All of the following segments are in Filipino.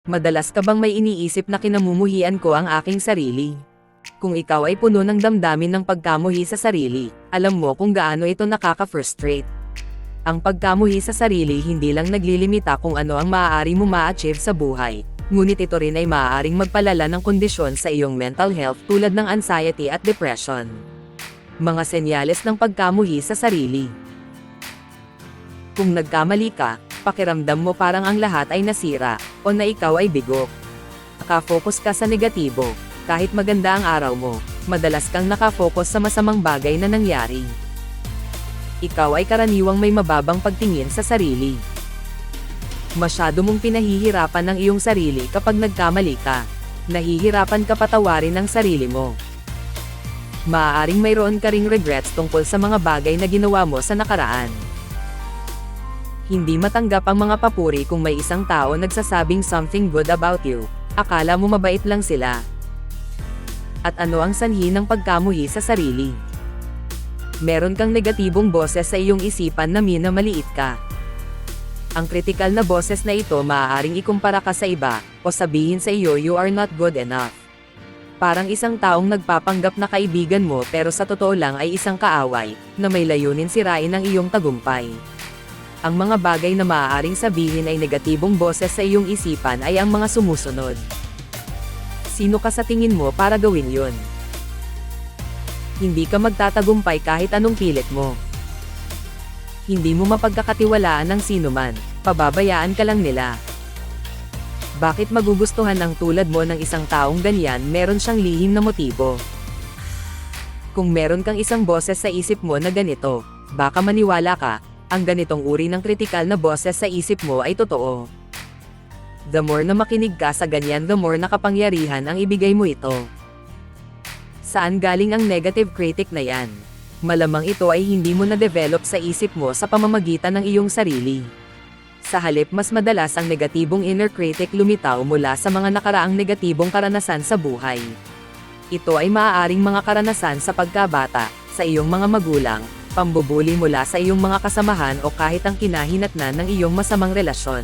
Madalas ka bang may iniisip na kinamumuhian ko ang aking sarili? Kung ikaw ay puno ng damdamin ng pagkamuhi sa sarili, alam mo kung gaano ito nakaka-frustrate. Ang pagkamuhi sa sarili hindi lang naglilimita kung ano ang maaari mo ma-achieve sa buhay, ngunit ito rin ay maaaring magpalala ng kondisyon sa iyong mental health tulad ng anxiety at depression. Mga senyales ng pagkamuhi sa sarili. Kung nagkamali ka, pakiramdam mo parang ang lahat ay nasira, o na ikaw ay bigo. Nakafocus ka sa negatibo, kahit maganda ang araw mo, madalas kang nakafocus sa masamang bagay na nangyari. Ikaw ay karaniwang may mababang pagtingin sa sarili. Masyado mong pinahihirapan ang iyong sarili kapag nagkamali ka. Nahihirapan ka patawarin ang sarili mo. Maaaring mayroon ka ring regrets tungkol sa mga bagay na ginawa mo sa nakaraan. Hindi matanggap ang mga papuri kung may isang tao nagsasabing something good about you, akala mo mabait lang sila. At ano ang sanhi ng pagkamuhi sa sarili? Meron kang negatibong boses sa iyong isipan na minamaliit ka. Ang kritikal na boses na ito maaaring ikumpara ka sa iba, o sabihin sa iyo you are not good enough. Parang isang taong nagpapanggap na kaibigan mo pero sa totoo lang ay isang kaaway, na may layunin sirain ang iyong tagumpay. Ang mga bagay na maaaring sabihin ay negatibong boses sa iyong isipan ay ang mga sumusunod. Sino ka sa tingin mo para gawin yun? Hindi ka magtatagumpay kahit anong pilit mo. Hindi mo mapagkakatiwalaan ng sino man, pababayaan ka lang nila. Bakit magugustuhan ng tulad mo ng isang taong ganyan? Meron siyang lihim na motibo. Kung meron kang isang boses sa isip mo na ganito, baka maniwala ka, ang ganitong uri ng kritikal na boses sa isip mo ay totoo. The more na makinig ka sa ganyan, the more na kapangyarihan ang ibigay mo ito. Saan galing ang negative critic na yan? Malamang ito ay hindi mo na-develop sa isip mo sa pamamagitan ng iyong sarili. Sa halip, mas madalas ang negatibong inner critic lumitaw mula sa mga nakaraang negatibong karanasan sa buhay. Ito ay maaaring mga karanasan sa pagkabata, sa iyong mga magulang, pambubuli mula sa iyong mga kasamahan o kahit ang kinahinatnan ng iyong masamang relasyon.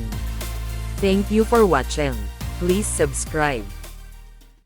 Thank you for watching. Please subscribe.